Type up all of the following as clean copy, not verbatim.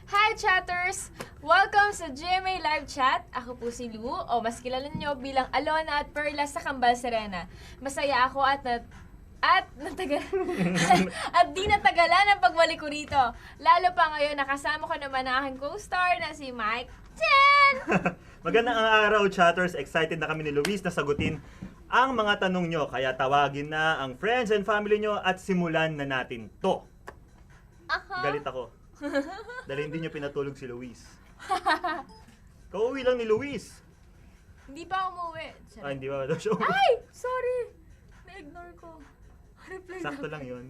Hi Chatters! Welcome sa GMA Live Chat. Ako po si Lou, o mas kilala niyo bilang Alona at Perla sa Kambal Serena. Masaya ako at di natagalan ang pagbalik ko rito. Lalo pa ngayon, nakasama ko naman ang aking co-star na si Mike Chen! Magandang araw, Chatters. Excited na kami ni Luis na sagutin ang mga tanong nyo. Kaya tawagin na ang friends and family nyo at simulan na natin to. Galit ako. Dahil hindi nyo pinatulog si Luis. Kauwi lang ni Luis. Hindi pa umuwi. Hindi ba daw siya umuwi? Ay! Sorry! Na-ignore ko. Reply Sakto na. lang yun.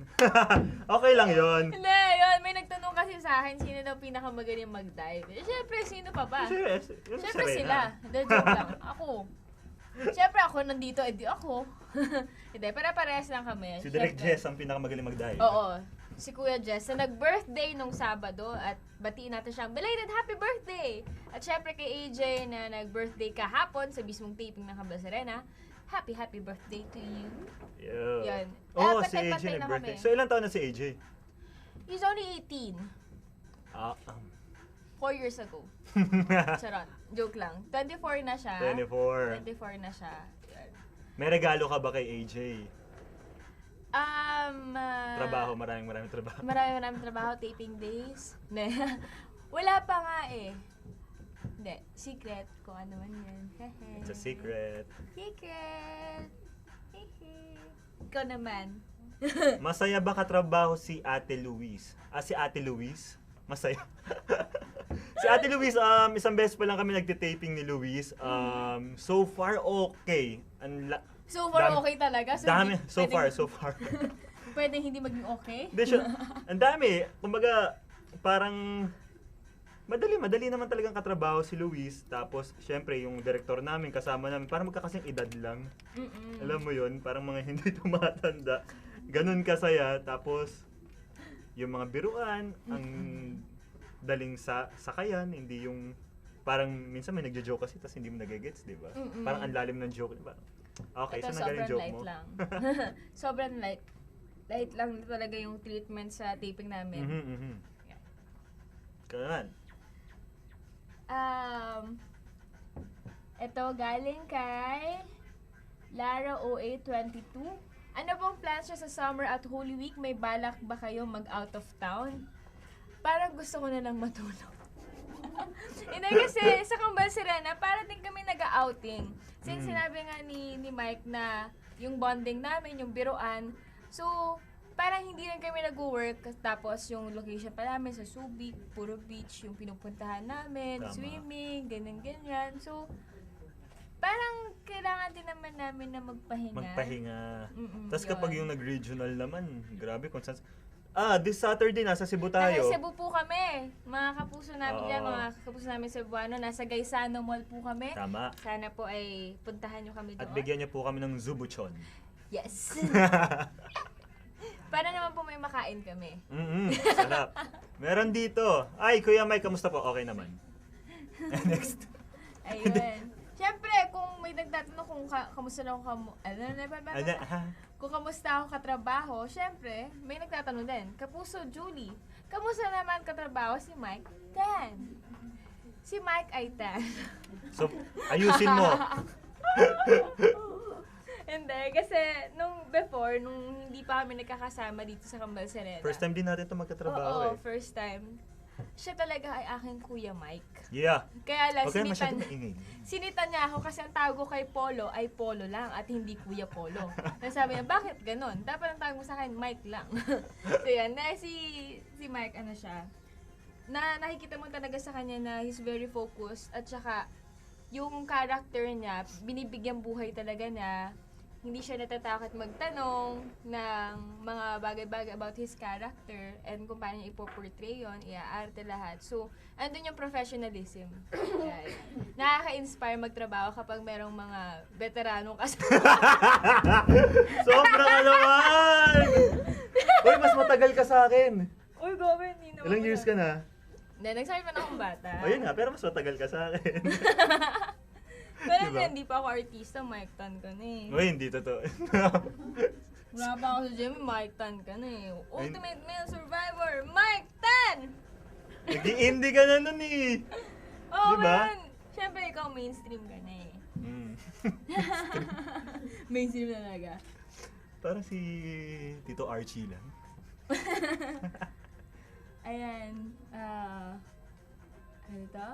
Okay lang yun. Hindi, yun. May nagtanong kasi sa akin, sino daw pinakamagaling mag-dive. Siyempre, sino pa ba? Siyempre sila. Hindi, joke lang. Ako. Siyempre ako nandito, edi ako. Hindi, para-parehas lang kami. Si Direk Siyempre. Jess ang pinakamagaling mag-dive. Oo. Si Kuya Jess na nag-birthday nung Sabado at batiin natin siyang belated happy birthday! At syempre kay AJ na nag-birthday kahapon sa mismong taping ng Kambal Serena, happy birthday to you. Yeah. Yan. Oh, si Patay-patay AJ na nag-birthday. kami. So ilang taon na si AJ? He's only 18. 4 years ago. Charot. Joke lang. 24 na siya. 24. 24 na siya. Yan. May regalo ka ba kay AJ? Trabaho. Maraming trabaho. Maraming trabaho, taping days. Ne. Wala pa nga eh. Hindi, secret kung ano man yan. Hehe. It's a secret. Secret. Hehe. Ikaw naman. Masaya ba katrabaho si Ate Luis? Si Ate Luis? Masaya. Si Ate Luis, isang beses pa lang kami nagte-taping ni Luis. So far, okay. So far, Dami- okay talaga? So, Dami. hindi- So pwedeng- far. Pwedeng hindi maging okay? Hindi siya. Ang dami. Kumbaga, parang madali naman talagang katrabaho si Luis. Tapos, syempre, yung director namin, kasama namin, parang magkakasing edad lang. Mm-mm. Alam mo yun, parang mga hindi tumatanda. Ganun kasaya. Tapos, yung mga biruan, ang daling sakayan, hindi yung parang minsan may nagjo-joke kasi tapos hindi mo nagigets, di ba? Mm-mm. Parang ang lalim ng joke, di ba? Okay, Ito, saan nagaling sobrang joke light mo? lang. Sobrang light. Light lang talaga yung treatment sa taping namin. Yeah. Ikaw naman. Ito galing kay Lara OA22. Ano pong plans nyo sa summer at Holy Week? May balak ba kayo mag-out of town? Parang gusto ko na lang matulog. Hindi kasi sa Kambal Serena, para din kami nag-outing. Since sinabi nga ni Mike na yung bonding namin, yung biruan, so parang hindi rin kami nag-work. Tapos yung location pa namin sa Subic, puro beach, yung pinupuntahan namin, Tama. swimming, ganyan-ganyan. So, parang kailangan din naman namin na magpahinga. Tapos yun. kapag yung nag-regional naman, grabe kung saan. This Saturday, nasa Cebu tayo. Nasa Cebu po kami. Mga kapuso namin Oo. dyan, mga kapuso namin Cebuano. Nasa Gaisano Mall po kami. Tama. Sana po ay puntahan nyo kami doon. At bigyan niyo po kami ng Zubuchon. Yes! Para naman po may makain kami. Sarap. Meron dito. Ay, Kuya Mike, kamusta po? Okay naman. Next. Ayun. Siyempre, kung may nagtatanong kung kamusta na ako kung kamusta ako katrabaho, siyempre, may nagtatanong din. Kapuso Julie, kamusta naman katrabaho si Mike? 10. Si Mike ay 10. So, ayusin mo. Hindi, kasi nung hindi pa kami nagkakasama dito sa Kambal Serena. First time din natin ito magkatrabaho Oo, first time. Siya talaga ay aking Kuya Mike. Yeah. Kaya lang, Huwag kayo masyadong maingay. sinita niya ako kasi ang tawag ko kay Polo ay Polo lang at hindi Kuya Polo. Sabi niya, bakit ganon? Dapat ang tawag mo sa akin, Mike lang. So yan, si Mike, ano siya, nakikita mo talaga sa kanya na he's very focused at saka yung character niya, binibigyan buhay talaga niya. Hindi siya natatakot magtanong ng mga bagay-bagay about his character and kung paano niya ipoportray yun, iaarte lahat. So, andun yung professionalism. Right. Nakaka-inspire magtrabaho kapag merong mga veteranong kasama. Sobrang alaman! Uy, mas matagal ka sa akin. Uy, gabi, hindi naman. Ilang years ka na? Hindi, nag-start pa na akong bata. Ayun nga, pero mas matagal ka sa akin. Pero Diba? hindi pa ako artista, Mike Tan ka na eh. Uy, hindi totoo. Wala pa ako sa gym, Mike Tan ka na eh. Ultimate Male Survivor, Mike Tan! Nag-i-indie ka na nun eh. Oo, Diba? man. Siyempre, ikaw mainstream ka na eh. Mm. Mainstream talaga. Parang si Tito Archie lang. Ayan. Ano to?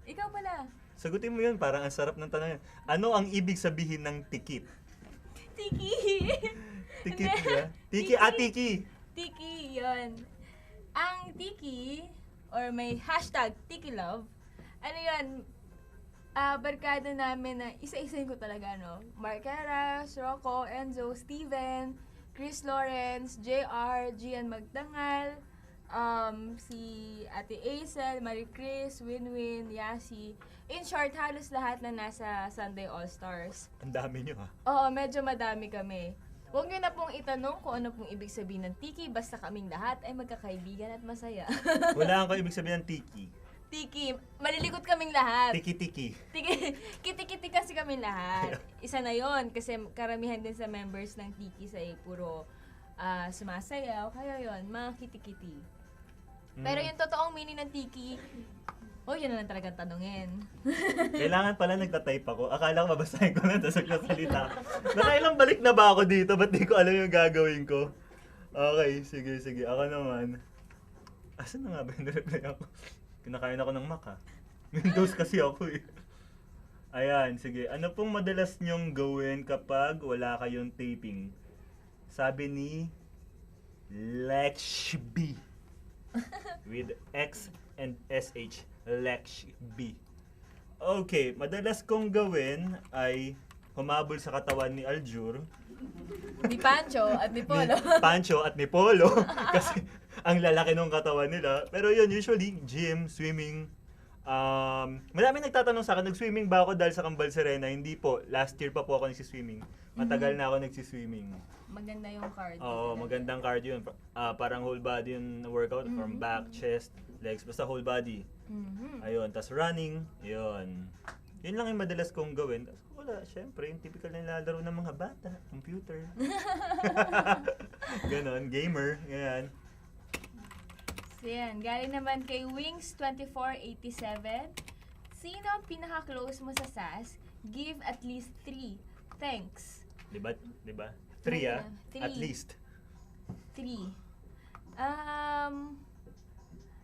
Ikaw pala. Sagutin mo yun, parang ang sarap ng tanong yun. Ano ang ibig sabihin ng tikit? Tiki. Tikit Hindi. ba? Tiki, tiki. Tiki, yun. Ang tiki, or may hashtag tiki love, ano yun, barkada namin na isa-isahin ko talaga, no? Mark Heras, Rocco, Enzo, Steven, Chris Lawrence, JR, Gian Magdangal, si Ate Aisel, Marie Chris, Winwin, Yasi. In short, halos lahat na nasa Sunday All-Stars. Ang dami nyo ha. Oo, medyo madami kami. Huwag nyo na pong itanong kung ano pong ibig sabihin ng tiki, basta kaming lahat ay magkakaibigan at masaya. Wala kang ibig sabihin ng tiki. Tiki, malilikot kaming lahat. Tiki-tiki. Kiti-kiti kasi kami lahat. Isa na yon kasi karamihan din sa members ng Tiki ay puro sumasayaw. Kaya yon, mga kiti-kiti. Pero yung totoong meaning ng Tiki, yun na lang talagang tanungin. Kailangan pala nagtatype ako. Akala ko babasahin ko lang, tapos nagsasalita. Nakailang balik na ba ako dito? Ba't di ko alam yung gagawin ko? Okay, sige. Ako naman. Asan na nga ba yung reply ako? Kinakain ako ng Mac ha. Windows kasi ako eh. Ayan, sige. Ano pong madalas nyong gawin kapag wala kayong taping? Sabi ni Lexb. With X and SH. Lexb. Okay, madalas kong gawin ay humabol sa katawan ni Aljur. Ni Pancho at ni Polo. Ni Pancho at ni Polo. Kasi ang lalaki ng katawan nila. Pero yun, usually, gym, swimming. Maraming nagtatanong sa akin, nag-swimming ba ako dahil sa Kambal Serena? Hindi po. Last year pa po ako nagsiswimming. Matagal na ako nagsiswimming. Maganda yung cardio. Oo, magandang cardio yun. Parang whole body yung workout. From back, chest, legs. Basta whole body. Ayun. Tas running. Yun. Yun lang yung madalas kong gawin. Tas wala, syempre, yung typical na nilalaro ng mga bata. Computer. Ganon, gamer. Ganyan. So yan, galing naman kay Wings2487. Sino ang pinaka-close mo sa SAS? Give at least 3. Thanks. Diba? 3 ah? Three. At least. 3.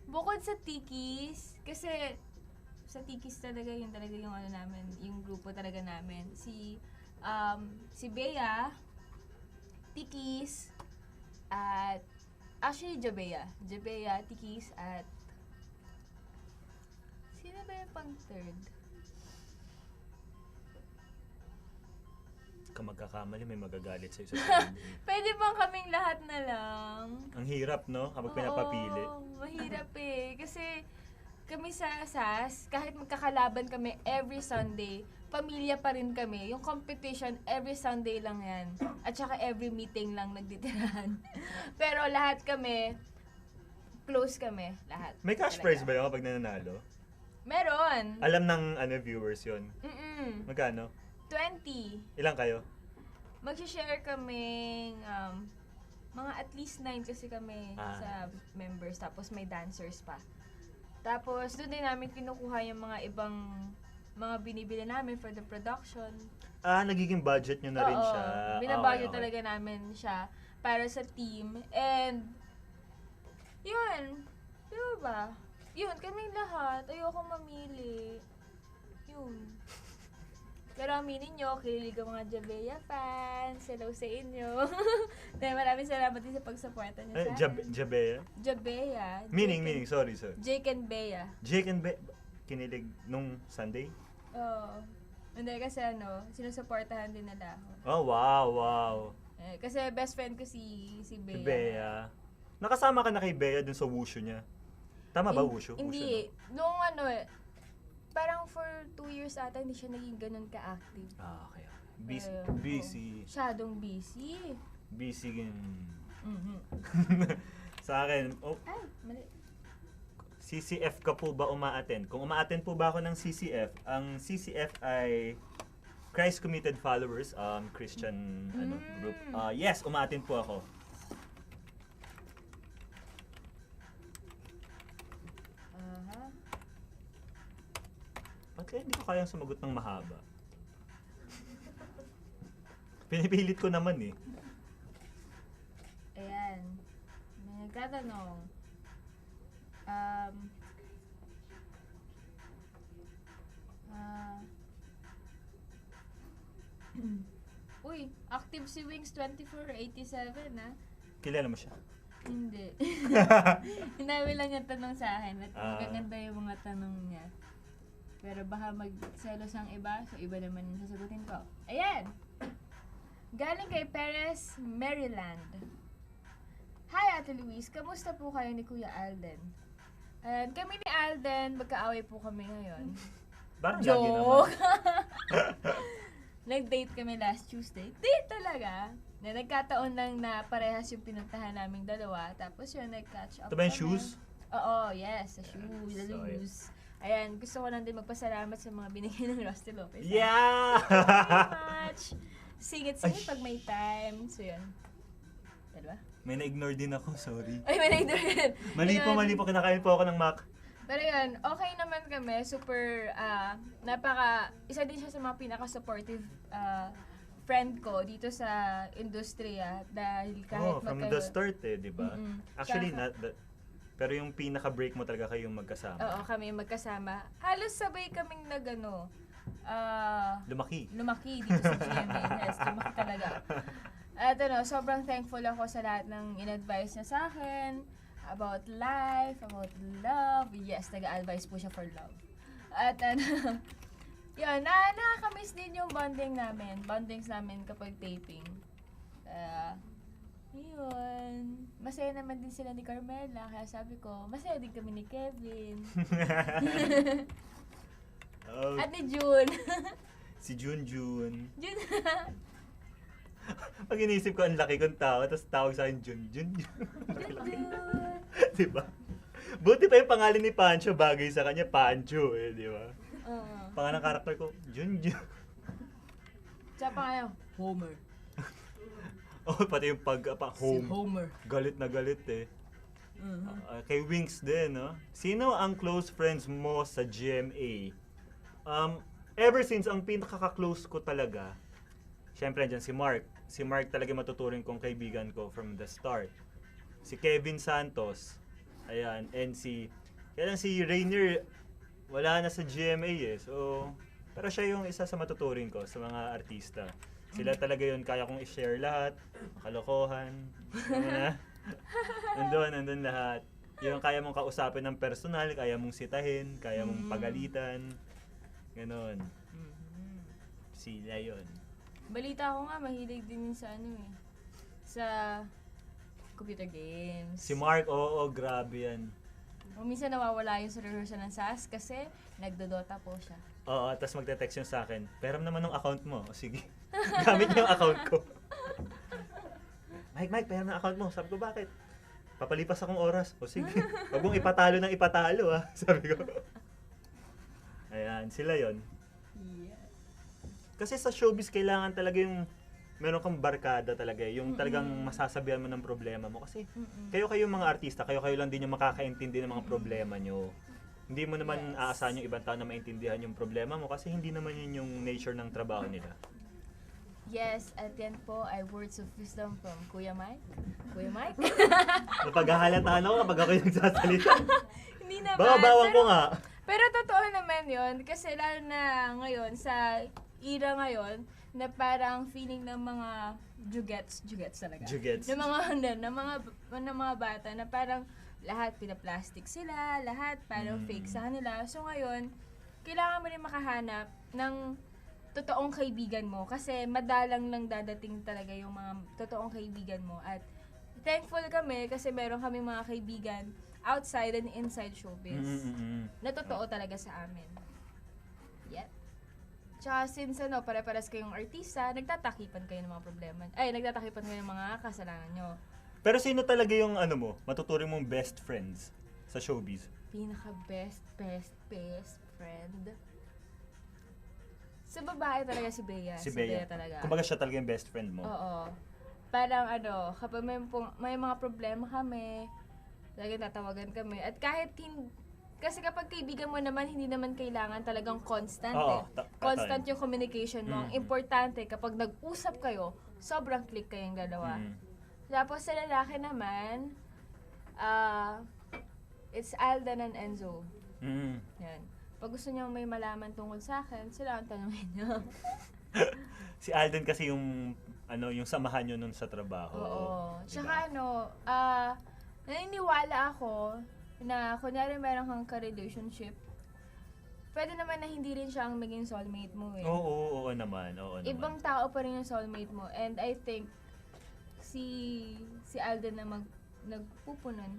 Bukod sa Tikis, kasi sa Tikis talaga yung ano namin, yung grupo talaga namin. Si Bea, Tikis, at actually Jabea, Tikis, at sino ba yung pang third? Kung magkakamali, may magagalit sa'yo sa sarili. Pwede bang kaming lahat na lang? Ang hirap, no? Kapag pinapapili. Oo, mahirap eh. Kasi kami sa SAS, kahit magkakalaban kami every Sunday, pamilya pa rin kami. Yung competition, every Sunday lang yan. At saka every meeting lang nagtitirahan. Pero lahat kami, close kami. Lahat. May cash talaga. prize ba yun kapag nananalo? Meron. Alam ng viewers yun. Magkano? 20. Ilang kayo? Mag-share kaming mga at least 9 kasi kami sa members. Tapos may dancers pa. Tapos doon din namin kinukuha yung mga ibang mga binibili namin for the production. Nagiging budget nyo na rin siya. Binabudget talaga namin siya para sa team. And yun. Di ba? Yun, kaming lahat. Ayoko mamili. Yun. Pero aminin nyo, kililig ang mga Jabea fans. Hello sa inyo. Dahil maraming salamat din sa pagsuporta nyo sa akin. Jabea? Jabea. Meaning, sorry. Jake and Bea. Jake and Bea, kinilig nung Sunday? Oo. Hindi kasi sinusuportahan din nila ako. Oh, wow. Kasi best friend ko si Bea. Si Bea. Nakasama ka na kay Bea dun sa wushu niya? Tama ba, wushu? Hindi. Nung parang for 2 years ata, hindi siya naging ganun ka-active. Okay. Busy. Masyadong busy. Busy. Sa akin, Ay, mali. CCF ka po ba uma-attend? Kung uma-attend po ba ako ng CCF, ang CCF ay Christ Committed Followers, Christian group. Yes, uma-attend po ako. kaya hindi ko kayang sumagot ng mahaba? Pinipilit ko naman eh. Ayan. May nagtatanong. Uy, active si Wings 2487 ah. Kilala mo siya? Hindi. Hinawi lang yung tanong sa akin at magaganda yung mga tanong niya. Pero baka magselos ang iba, so iba naman yung sasagutin ko. Ayan! Galing kay Perez, Maryland. Hi Ate Luis, kamusta po kayo ni Kuya Alden? And kami ni Alden, magkaaway po kami ngayon. Parang lagi naman. Joke! Nag-date kami last Tuesday. Date talaga! Na nagkataon lang na parehas yung pinuntahan naming dalawa. Tapos yun, nag-catch up Ito ba yung kami. shoes? Oo, yes, the shoes, the So, shoes. Ayan, gusto ko lang din magpasalamat sa mga binigay ng Rusty Lopez. Yeah! Thank you so much! Singit-singit pag may time. So yun. Diba? May na-ignore din ako, sorry. Ay, may na-ignore yun. Mali po, kinakain po ako ng Mac. Pero yun, okay naman kami. Super, isa din siya sa mga pinaka-supportive friend ko dito sa industriya. Dahil kahit From the start eh, di ba? Actually, pero yung pinaka-break mo talaga kayong magkasama. Oo, kami magkasama. Halos sabay kaming lumaki dito sa GMA. Yes, lumaki talaga. At sobrang thankful ako sa lahat ng in-advise niya sa akin about life, about love. Yes, nag-advise po siya for love. At yun, nakakamiss din yung bondings namin kapag taping. Yun. Masaya naman din sila ni Carmela, kaya sabi ko, masaya din kami ni Kevin. At ni June. Si June. June. Pag inisip ko, ang laki kong tao, tapos tawag sa akin, June. Diba? Buti pa yung pangalan ni Pancho, bagay sa kanya, Pancho eh, di ba? Pangalan ng karakter ko, June. Tsaka pangalan, Homer. Pati yung home. Si Homer. Galit na galit eh. Kay Wings din, no? Sino ang close friends mo sa GMA? Ever since, ang pinaka-close ko talaga, syempre dyan si Mark. Si Mark talaga matuturing kong kaibigan ko from the start. Si Kevin Santos, ayan, and kaya lang si Rainier, wala na sa GMA eh. So, pero siya yung isa sa matuturing ko sa mga artista. Sila talaga yun, kaya kong i-share lahat, kalokohan, nandun lahat. Yung kaya mong kausapin ng personal, kaya mong sitahin, kaya mong pagalitan, ganon. Sila yun. Balita ko nga, mahilig din sa sa computer games. Si Mark, oo, grabe yan. O minsan nawawala yung sa rehearsal ng SAS kasi nagdodota po siya. Oo, tapos magte-text yun sa akin. Peram naman ng account mo. O sige, gamit niya yung account ko. Mike, peram ng account mo. Sabi ko, bakit? Papalipas akong oras. O sige, wag mong ipatalo ng ipatalo ah. Sabi ko. Ayan, sila yon. Yeah. Kasi sa showbiz, kailangan talaga yung meron kang barkada talaga eh. Yung talagang masasabihan mo ng problema mo. Kasi kayo mga artista, kayo lang din yung makakaintindi ng mga problema nyo. Hindi mo naman aasahan yung ibang tao na maintindihan yung problema mo kasi hindi naman yun yung nature ng trabaho nila. Yes, at yan po ay words of wisdom from Kuya Mike. Kuya Mike? Napaghahalatahan ako kapag ako yung nagsasalita. Hindi naman. Bawang ko nga. Pero totoo naman yun. Kasi lalo na ngayon, sa era ngayon, na parang feeling ng mga jugets talaga. Jugets. Ng mga bata na parang lahat pinaplastic sila, lahat parang fake sa kanila. So ngayon, kailangan mo rin makahanap ng totoong kaibigan mo kasi madalang lang dadating talaga yung mga totoong kaibigan mo. At thankful kami kasi meron kami mga kaibigan outside and inside showbiz na totoo talaga sa amin. Yep. Tsaka since pare-pares kayong artista, nagtatakipan kayo ng mga problema. Nagtatakipan kayo ng mga kasalanan nyo. Pero sino talaga yung matuturing mong best friends sa showbiz? Pinaka-best friend? Sa babae talaga si Bea. Si Bea talaga. Kumbaga siya talaga yung best friend mo? Oo. Parang kapag may mga problema kami, talagang tatawagan kami. At kahit Kasi kapag kaibigan mo naman, hindi naman kailangan talagang constant Oo, constant yung communication mo. Ang Mm. importante, kapag nag-usap kayo, sobrang click kayong dalawa. Mm. Tapos sa lalaki naman, it's Alden and Enzo. Mm. Yan. Pag gusto niyo may malaman tungkol sa akin, sila ang tanungin niyo. Si Alden kasi yung yung samahan nyo nun sa trabaho. Oo. Diba? Tsaka naniniwala ako na kunyari meron kang ka-relationship, pwede naman na hindi rin siya ang maging soulmate mo eh. Oo naman. Ibang tao pa rin yung soulmate mo. And I think, si Alden na nagpupunan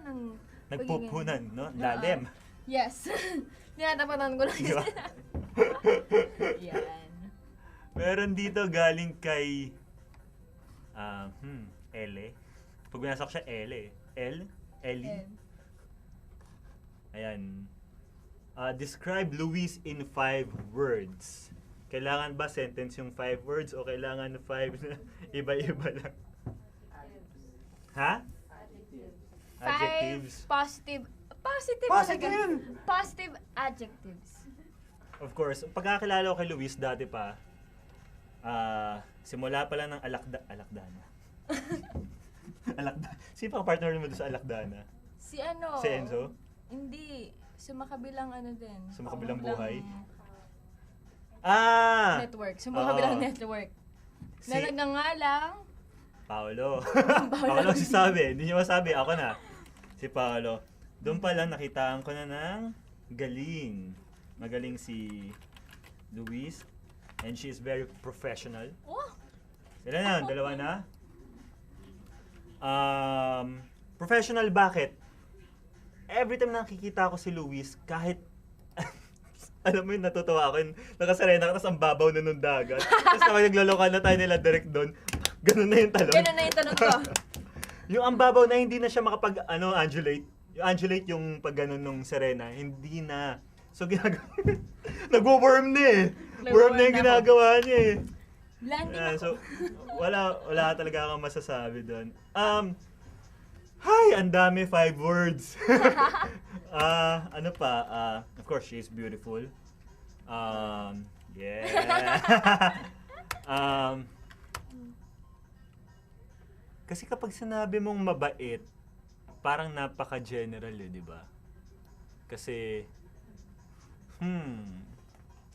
ng Nagpupunan, pagiging- no? Lalim. Yes. Tinatapatan ko lang. Diba? Yan. Meron dito galing kay Ele. Pag binasa ko siya, Ele. Ellie. And, Ayan. Describe Luis in 5 words. Kailangan ba sentence yung 5 words o kailangan 5 na iba-iba lang? Ha? Adjectives. Positive adjectives. Of course, pagkakilala ko kay Luis dati pa, simula pa lang ng Alakdana. Sino pa ang partner mo doon sa Alakdana? Si Si Enzo? Hindi. Sumakabilang din. Sumakabilang buhay? Network. Sumakabilang Oo. network. Si Na nagngangalang. Paolo. Paolo si sabi. Hindi niya masabi. Ako na. Si Paolo. Doon pa lang nakitaan ko na ng galing. Magaling si Luis. And she is very professional. Oh! Sila na, dalawa na. Professional bakit? Every time nakikita ko si Luis, kahit alam mo yun, natutuwa ako yun. Nakasarena ka, tapos ang babaw na nung dagat. Tapos kapag naglolokan na tayo nila direct doon, ganun na yung talon. Ganun na yung tanong ko. Yung ang babaw na hindi na siya undulate. Yung undulate yung pag ganun nung Serena, hindi na. So ginagawa, nagwo-worm na eh. Worm na yung ginagawa niya eh. Landing ako. So, wala talaga akong masasabi doon. Hi, ang dami 5 words. Ano pa? Of course, she's beautiful. Yeah. Kasi kapag sinabi mong mabait, parang napaka-general eh, di ba? Kasi,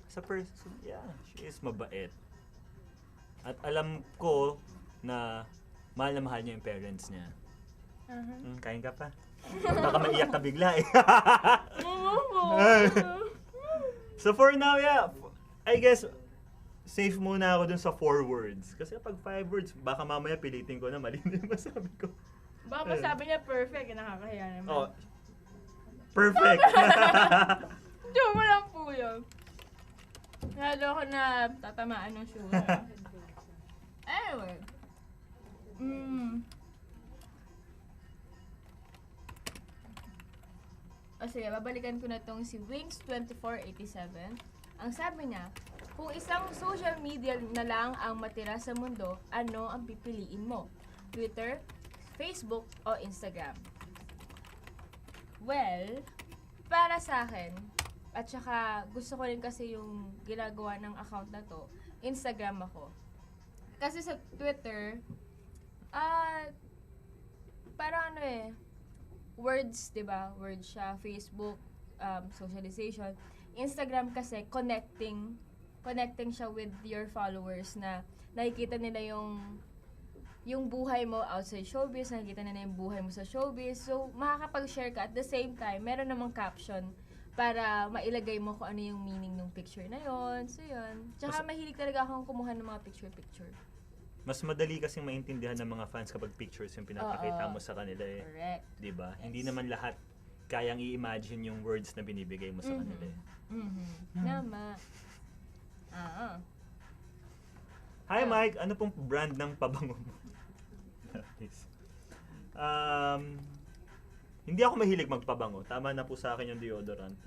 sa person, yeah, she is mabait. At alam ko na mahal niya yung parents niya. Kain ka pa? Baka maiyak ka bigla eh. So for now, yeah, I guess, safe muna ako dun sa 4 words. Kasi pag 5 words, baka mamaya pilitin ko na mali na yung masabi ko. Baka sabi niya perfect, nakakahiya naman. Oh, perfect! Joke mo lang po yun. Lalo ako na tatamaan ng shoe. Anyway. O sige, babalikan ko na tong si Wings2487. Ang sabi niya, kung isang social media na lang ang matira sa mundo, ano ang pipiliin mo? Twitter, Facebook, o Instagram? Well, para sa akin, at saka gusto ko rin kasi yung ginagawa ng account na to, Instagram ako. Kasi sa Twitter, parang words, 'di ba? Words siya. Facebook, socialization. Instagram kasi connecting siya with your followers na nakikita nila yung buhay mo outside showbiz, nakikita nila yung buhay mo sa showbiz. So, makakapag-share ka at the same time, meron namang caption para mailagay mo kung ano yung meaning ng picture na yon. So, yun. Tsaka mahilig talaga akong kumuha ng mga picture-picture. Mas madali kasing maintindihan ng mga fans kapag pictures yung pinapakita mo sa kanila eh. Correct. 'Di ba? Yes. Hindi naman lahat kayang i-imagine yung words na binibigay mo sa kanila eh. Nama. Hi Mike, ano pong brand ng pabango mo? Please. Hindi ako mahilig magpabango. Tama na po sa akin yung deodorant.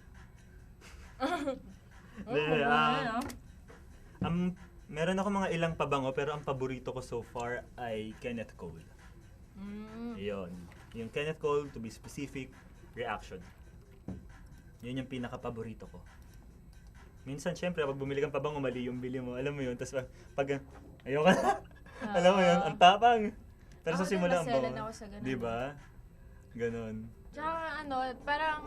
Meron ako mga ilang pabango pero ang paborito ko so far ay Kenneth Cole. Yun. Yung Kenneth Cole, to be specific, Reaction. Yun yung pinaka-paborito ko. Minsan, syempre, pag bumili kang pabango, mali yung bili mo. Alam mo yun, tapos pag ayoko na. Alam mo yun, ang tapang. Pero sa Ako din, simula, ang maselan bango. ako sa ganun. Diba? Ganon. Tsaka parang,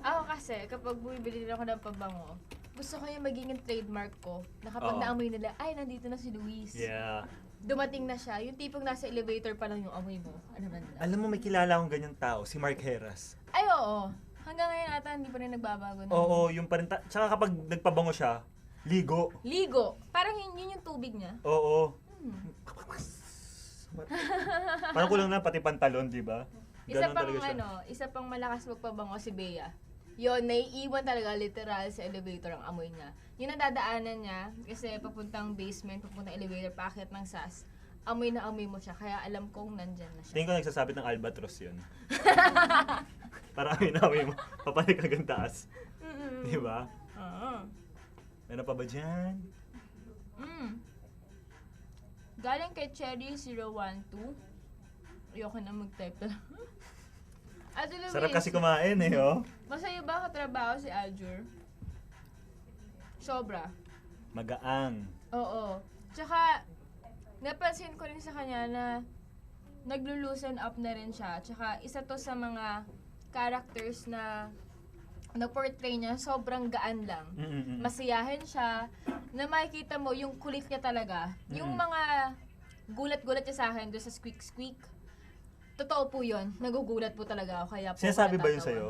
ako kasi, kapag bumibili din ako ng pabango, gusto ko yung magiging trademark ko, na kapag Oo. naamoy nila, ay, nandito na si Luis. Yeah. Dumating na siya, yung tipong nasa elevator pa lang yung amoy mo. Ano man nila. Alam mo, may kilala akong ganyang tao, si Mark Heras. Ay, oo. Hanggang ngayon ata, hindi pa rin nagbabago na. Oo, yung pa rin. Tsaka kapag nagpabango siya, ligo. Ligo. Parang yun yung tubig niya. Oo. Hmm. Parang kulang na pati pantalon, di ba? Ganon talaga siya. Isa pang malakas magpabango si Bea. Yun, naiiwan talaga literal sa elevator ang amoy niya. Yun ang dadaanan niya, kasi papuntang basement, papuntang elevator, paakyat ng SAS. Amoy na amoy mo siya, kaya alam kong nandyan na siya. Tingin ko nagsasabit ng albatros yun. Para amin mo, papalik hanggang taas. Di ba? Oo. Meron pa ba dyan? Galing kay Cherry012. Ayoko na mag-type na. Ate Luis, Sarap kasi kumain eh, oh. masaya ba katrabaho si Aljur? Sobra. Magaang. Oo. Tsaka, napansin ko rin sa kanya na naglo-loosen up na rin siya. Tsaka, isa to sa mga characters na na-portray niya, sobrang gaan lang. Masiyahin siya, na makikita mo yung kulit niya talaga. Yung mga gulat-gulat niya sa akin doon sa squeak-squeak, totoo po yun. Nagugulat po talaga ako. Kaya po Sinasabi ba natatawa. yun sa'yo?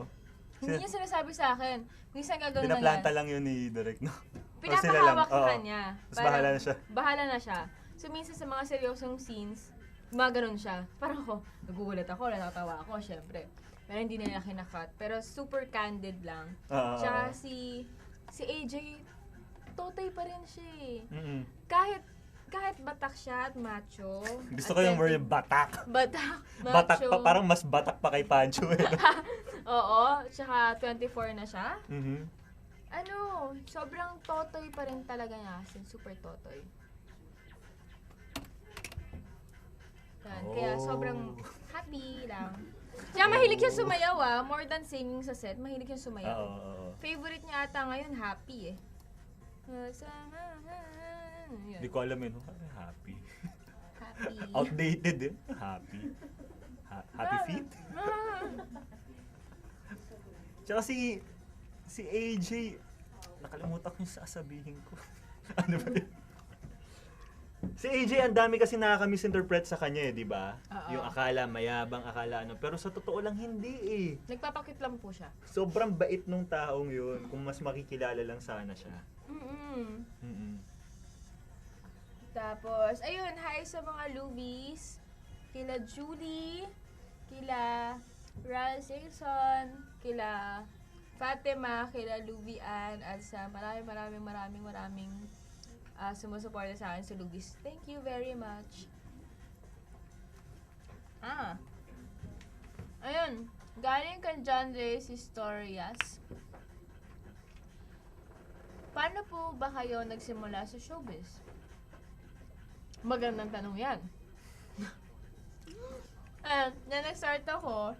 Hindi niya sinasabi sa akin. Minsan gagawin lang Pinaplanta yan. lang yun ni Direk, no? Pinapahawak sa Oo. kanya. Tapos bahala na siya. Bahala na siya. So minsan sa mga seryosong scenes, gumaganon siya. Parang ako, nagugulat ako, natatawa ako, syempre. Pero hindi nila kinakat. Pero super candid lang. Tsaka si AJ, totoy pa rin siya eh. Kahit batak siya at macho. Gusto ko yung word batak. Batak, Batak macho. pa, parang mas batak pa kay Pancho eh. Oo, tsaka 24 na siya. Mhm. Sobrang totoy pa rin talaga niya. As in, super totoy. Yan, kaya sobrang happy lang. Tsaka mahilig siya sumayaw more than singing sa set, mahilig siya sumayaw. Oo. Favorite niya ata ngayon, happy eh. Hindi ko alam yun. Happy. Happy. Outdated eh. Happy. Happy feet? Tsaka si AJ, nakalimutan ko yung sasabihin ko. Ano ba yun? Si AJ, ang dami kasi nakaka-misinterpret sa kanya eh, di ba? Oo. Yung akala, mayabang, akala ano. Pero sa totoo lang, hindi eh. Nagpapakit lang po siya. Sobrang bait nung taong yun. Kung mas makikilala lang sana siya. Tapos, ayun, hi sa mga Lubies. Kila Julie, kila Ral Singson, kila Fatima, kila Lubian, at sa maraming sumusuporta sa akin sa Lubies. Thank you very much. Ayun, galing kay John Reyes Historias. Paano po ba kayo nagsimula sa showbiz? Magandang tanong yan. Na nag-start ako,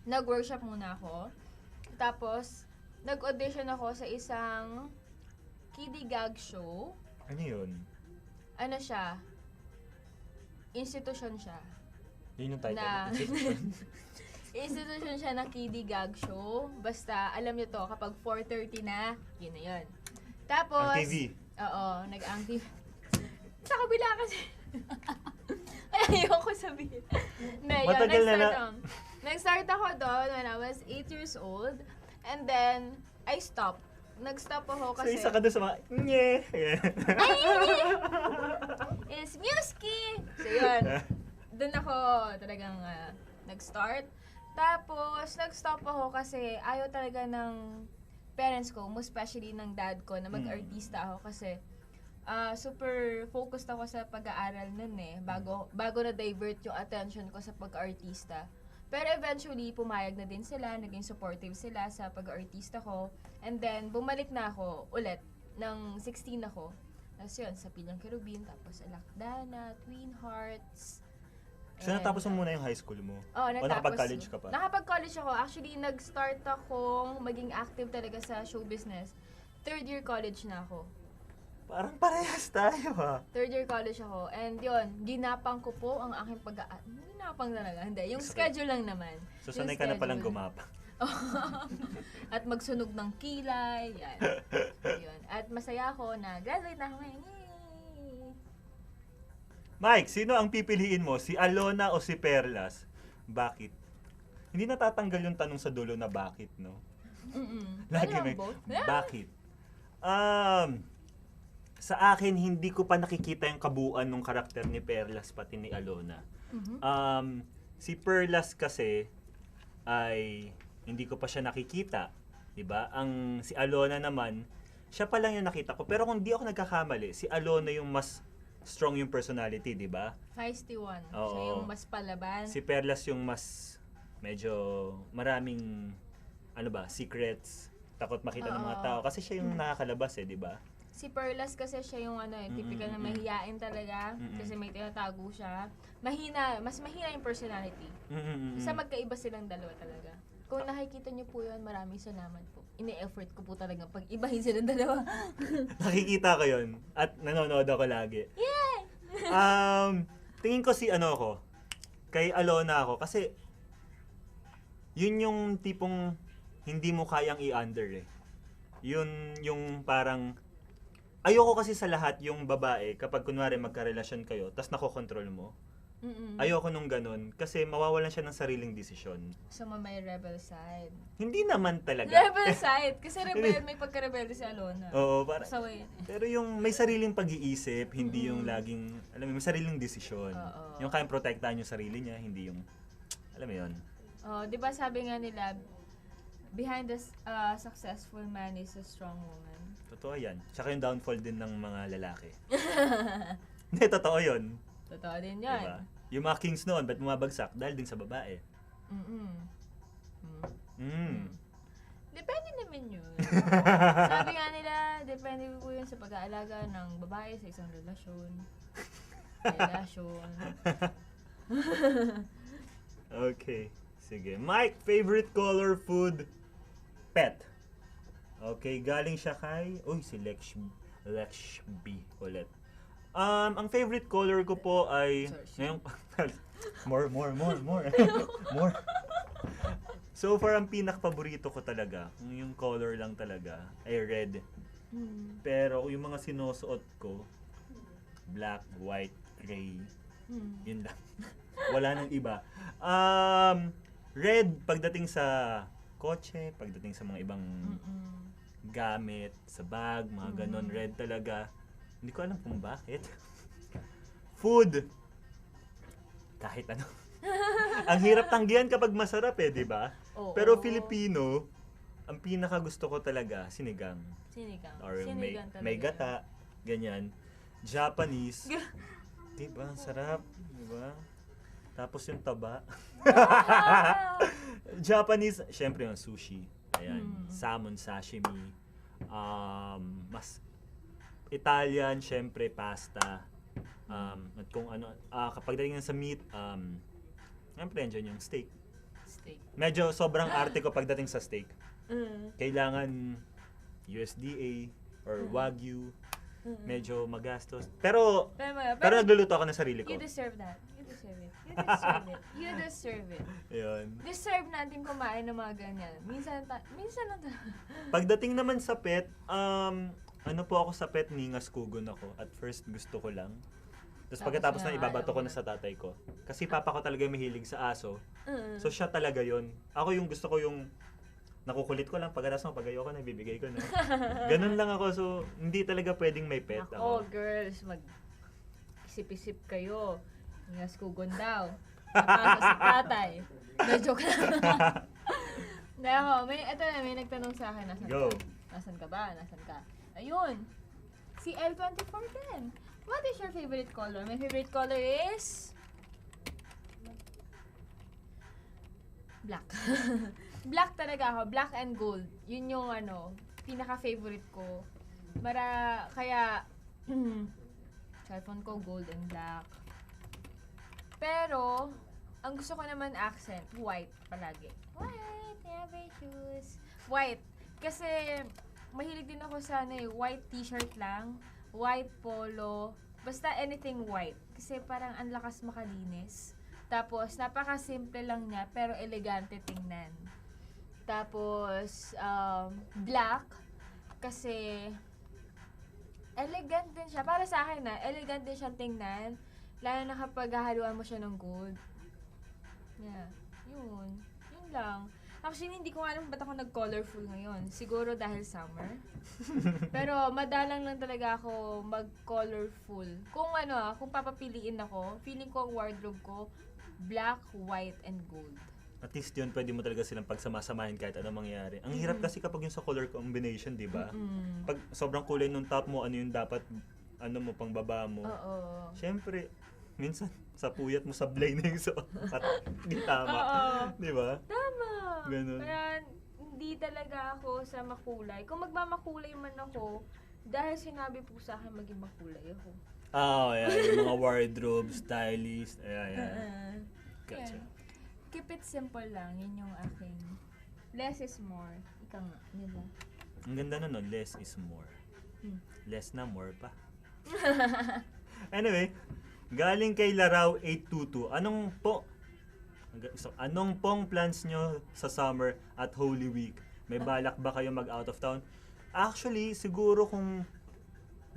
nag-workshop muna ako. Tapos, nag-audition ako sa isang kiddie gag show. Ano yun? Ano siya? Institution siya. Yun yung title. Na- Institution. Institution siya ng kiddie gag show. Basta, alam niyo to, kapag 4:30 na, yun na yun. Tapos, Ang TV. Oo, nag-ang TV. Sa kabila kasi. Ay, ayoko sabihin. Matagal na Nag-start ako doon when I was 8 years old. And then, I stopped. Nag-stop ako So, kasi... isa ka doon sa mga, nye! It's Musky! So, yun. Doon ako talagang nag-start. Tapos, nag-stop ako kasi ayaw talaga ng parents ko, most especially ng dad ko, na mag-artista ako kasi super focused ako sa pag-aaral nun bago na-divert yung attention ko sa pag-artista. Pero eventually, pumayag na din sila, naging supportive sila sa pag-artista ko. And then, bumalik na ako ulit ng 16 ako. Tapos yun, sa Pilyang Kerubin, tapos Alakdana, Twin Hearts, So, natapos mo muna yung high school mo? Oo, O nakapag-college ka pa? Nakapag-college ako. Actually, nag-start akong maging active talaga sa show business. Third year college na ako. Parang parehas tayo ha. Third year college ako. And yun, ginapang ko po ang aking ginapang talaga. Hindi, yung schedule lang naman. So, sanay ka na palang gumapang. At magsunog ng kilay. Yan. Yun. At masaya ako na graduate na ako ngayon. Yay! Mike, sino ang pipiliin mo? Si Alona o si Perlas? Bakit? Hindi natatanggal yung tanong sa dulo na bakit, no? Lagi Ano may, both? bakit? Sa akin, hindi ko pa nakikita yung kabuuan ng karakter ni Perlas pati ni Alona. Si Perlas kasi ay hindi ko pa siya nakikita, 'di ba? Ang si Alona naman, siya pa lang yung nakita ko. Pero kung di ako nagkakamali, si Alona yung mas strong yung personality, 'di ba? Feisty one. Oo. Siya yung mas palaban. Si Perlas yung mas medyo maraming secrets, takot makita ng mga tao kasi siya yung nakakalabas 'di ba? Si Perlas kasi siya yung typical na mahiyain talaga kasi may tinatago siya. Mas mahina yung personality. Sa magkaiba silang dalawa talaga. Kung nakikita niyo po yun, maraming salamat po. Ini-effort ko po talaga pag ibahin silang dalawa. Nakikita ko yun at nanonood ako lagi. Yay! Tingin ko kay Alona ako kasi yun yung tipong hindi mo kayang i-under eh. Yun yung parang ayoko kasi sa lahat yung babae kapag kunwari magkarelasyon kayo tas nakokontrol mo. Ayoko nung ganun kasi mawawalan siya ng sariling desisyon. So may rebel side. Hindi naman talaga. Rebel side? Kasi may pagka-rebelde si Alona. Oo, para. Saway yan eh. Pero yung may sariling pag-iisip, hindi yung laging, may sariling desisyon. Oo. Yung kayang protektahan yung sarili niya, hindi yung, alam mo yun. Oh, 'di ba sabi nga nila, behind the successful man is a strong woman. Totoo yan. Tsaka yung downfall din ng mga lalaki. Hindi, totoo yun. Totoo din yan. Diba? Yung mga kings noon, ba't bumabagsak? Dahil din sa babae. Depende naman yun. Sabi nga nila, depende po yun sa pag-aalaga ng babae sa isang relasyon. Okay. Sige. Mike, favorite color, food, pet. Okay, galing siya kay, si Lex B ulit. Ang favorite color ko po ay ngayong more. More. So far ang pinaka-paborito ko talaga, yung color lang talaga ay red. Pero yung mga sinusuot ko, black, white, gray. Yun lang. Wala nang iba. Red pagdating sa kotse, pagdating sa mga ibang gamit, sa bag, mga ganon, red talaga. Hindi ko alam kung bakit. Food. Kahit ano. Ang hirap tanggihan kapag masarap di ba? Pero Filipino, ang pinaka gusto ko talaga, sinigang. Or may gata, ganyan. Japanese. Diba? Sarap. Diba? Tapos yung taba. Japanese, syempre yung sushi. Ayan. Salmon sashimi. Mas Italian, syempre, pasta. At kung ano, kapag dating sa meat, syempre, andyan yung steak. Medyo sobrang arte ko pagdating sa steak. Kailangan USDA or Wagyu. Medyo magastos. Pero nagluluto ako ng sarili ko. You deserve that. You deserve it. Ayun. Deserve natin kumain ng mga ganyan. Minsan lang Pagdating naman sa pet, ano po ako sa pet, ningas kugon ako. At first, gusto ko lang. Tapos pagkatapos na ibabato ko na sa tatay ko. Kasi papa ko talaga yung mahilig sa aso. So siya talaga yon. Ako yung gusto ko yung nakukulit ko lang. Pagkatapos pag ayoko na, ibibigay ko na. Ganun lang ako. So, hindi talaga pwedeng may pet. Girls, mag-isip-isip kayo. Ningas kugon daw. Napasa sa tatay. Joke lang. May nagtanong sa akin. Nasaan ka ba? Ayun. Si L2410. What is your favorite color? My favorite color is black. Black talaga ako. Black and gold. Yun yung pinaka-favorite ko. Kaya cellphone ko gold and black. Pero, ang gusto ko naman accent, white palagi. White, never shoes. White. Kasi, mahilig din ako sa white t-shirt lang, white polo, basta anything white. Kasi parang ang lakas makalinis. Tapos, napaka-simple lang niya, pero elegante tingnan. Tapos, black, kasi elegant din siya. Para sa akin elegant din siyang tingnan. Lalo na kapag hahaluan mo siya ng gold. Yeah, yun. Yun lang. Actually, hindi ko alam ba't ako nag-colorful ngayon. Siguro dahil summer. Pero madalang lang talaga ako mag-colorful. Kung kung papapiliin ako, feeling ko ang wardrobe ko, black, white, and gold. At least yun, pwede mo talaga silang pagsamasamahin kahit anong mangyari. Ang hirap kasi kapag yung sa color combination, di ba? Pag sobrang kulay nung top mo, ano yung dapat, mo, pang baba mo. Oo. Siyempre, minsan, sa puyat mo, sablay na yung suot. At hindi tama. Di ba? Tama. Ganun. Kaya hindi talaga ako sa makulay. Kung magmamakulay man ako, dahil sinabi po sa akin maging makulay ako. Yeah. Yung mga wardrobe, stylist. Ayan. Gotcha. Yeah. Keep it simple lang. Yun yung aking less is more. Ika nga, nila. Ang ganda nun, no? Less is more. Less na more pa. Anyway, galing kay Laraw 822. Anong pong plans nyo sa summer at Holy Week? May balak ba kayo mag out of town? Actually, siguro kung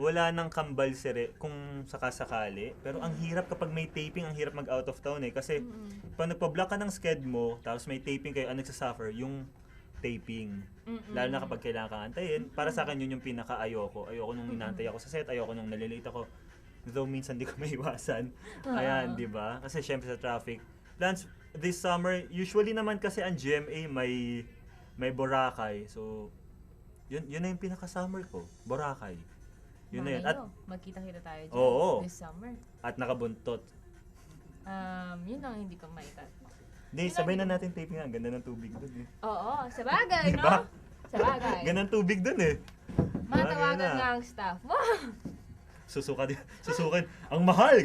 wala nang kambal kung sakasakali. Pero ang hirap kapag may taping, ang hirap mag out of town kasi pag nagpa-block ka ng sked mo, tapos may taping kayo, ang nagsasuffer, yung taping. Lalo na kapag kailangan kang antayin. Para sa akin, yun yung pinaka-ayoko. Ayoko nung inantay ako sa set, ayoko nung nalilate ako. Though minsan di ko maiwasan. Ayan, di ba? Kasi syempre sa traffic. Plans this summer, usually naman kasi ang GMA may Boracay. So, yun na yung pinaka-summer ko. Boracay. Yun na yun. At magkita-kita tayo dyan this summer. At nakabuntot. Yun ang hindi ko maitat. Hindi, sabay na natin taping nga. Ganda ng tubig dun eh. Oo, sa bagay, diba? no? Sa bagay. Ganda ng tubig dun eh. Matawagan nga ang staff mo. Susukan. Ang mahal!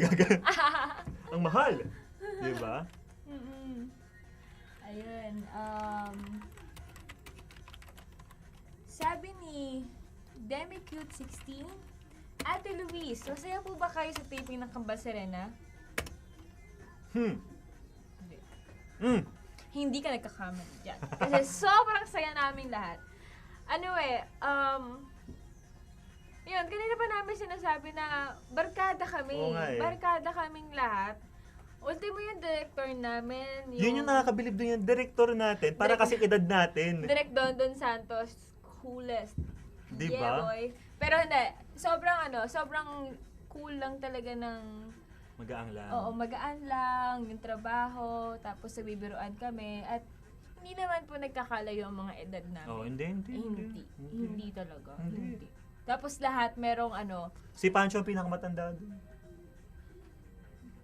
Ang mahal! Diba? Ayun. Sabi ni DemiCute16, Ate Luis, masaya po ba kayo sa taping ng Kambal Serena? Hindi ka nagkakamali dyan. Kasi sobrang saya naming lahat. Yun, kanina pa namin sinasabi na barkada kami. Barkada kaming lahat. Ultimo yung director namin. Yun yung nakakabilib doon yung director natin. Para kasi edad natin. Direct Dondon Santos, coolest. Diba? Yeah, boy. Pero hindi, sobrang cool lang talaga ng... Magaang lang. Oo, magaan lang, yung trabaho, tapos nagbibiruan kami, at hindi naman po nagkakalayo ang mga edad namin. Hindi talaga. Hindi. Tapos lahat merong Si Pancho ang pinakamatanda doon.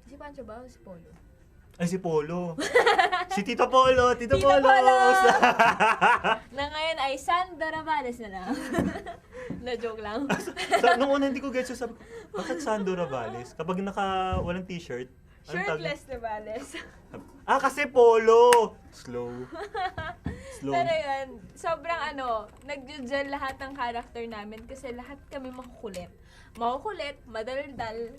Si Pancho ba o si Polo? Ay, si Polo. Si Tito Polo. Tito Polo. Na ngayon ay Sandra Ravales na lang. Na-joke lang. Nung una hindi ko gets sabi ko, bakit Sando Ravales? Kapag walang t-shirt, shirtless Ravales. Kasi Polo! Slow. Pero yun, sobrang nag-gel lahat ng character namin kasi lahat kami makukulit. Makukulit, madaldal,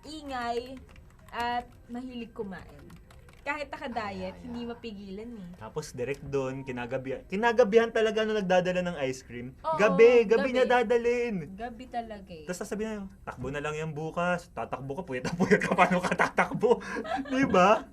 ingay, at mahilig kumain. Kahit naka-diet, hindi mapigilan eh. Tapos direct doon, kinagabihan talaga nung nagdadala ng ice cream. Oo, gabi niya dadalhin. Gabi talaga eh. Tapos sasabihin na, takbo na lang yan bukas. Tatakbo ka, puyat ka, paano ka tatakbo? Diba?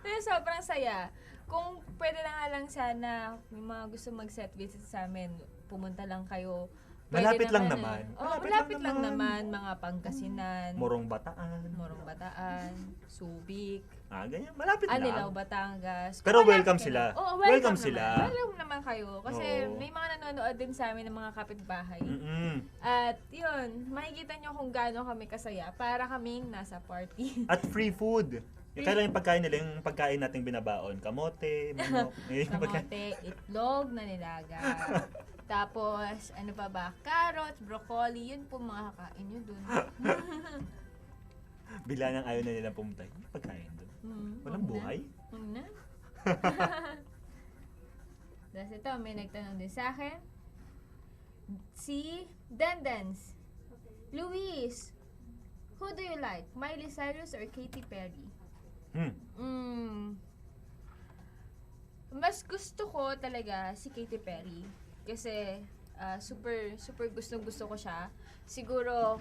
Pero sobrang saya. Kung pwede lang sana, yung mga gusto mag-set visit sa amin, pumunta lang kayo. Malapit lang naman. Malapit lang naman. Mga Pangasinan. Morong Bataan. Subic. Ganyan. Malapit lang. Anilaw, Batangas. Pero welcome sila. Oo, welcome sila. Welcome naman kayo. Kasi may mga nanonood din sa amin ng mga kapitbahay. At yun, makikita nyo kung gaano kami kasaya para kaming nasa party. At free food. Kaya yung pagkain nila, yung pagkain nating binabaon. Kamote, manok. Kamote, itlog na nilaga. Tapos, ano pa ba? Carrots, broccoli, yun po mga kakain nyo dun. Bigla nang ayaw na nilang pumunta. May pagkain doon. Walang buhay. Huwag na. Tapos ito, may nagtanong din sa akin. Si Dendens. Luis, who do you like? Miley Cyrus or Katy Perry? Mas gusto ko talaga si Katy Perry. Kasi super gustong-gusto ko siya. Siguro,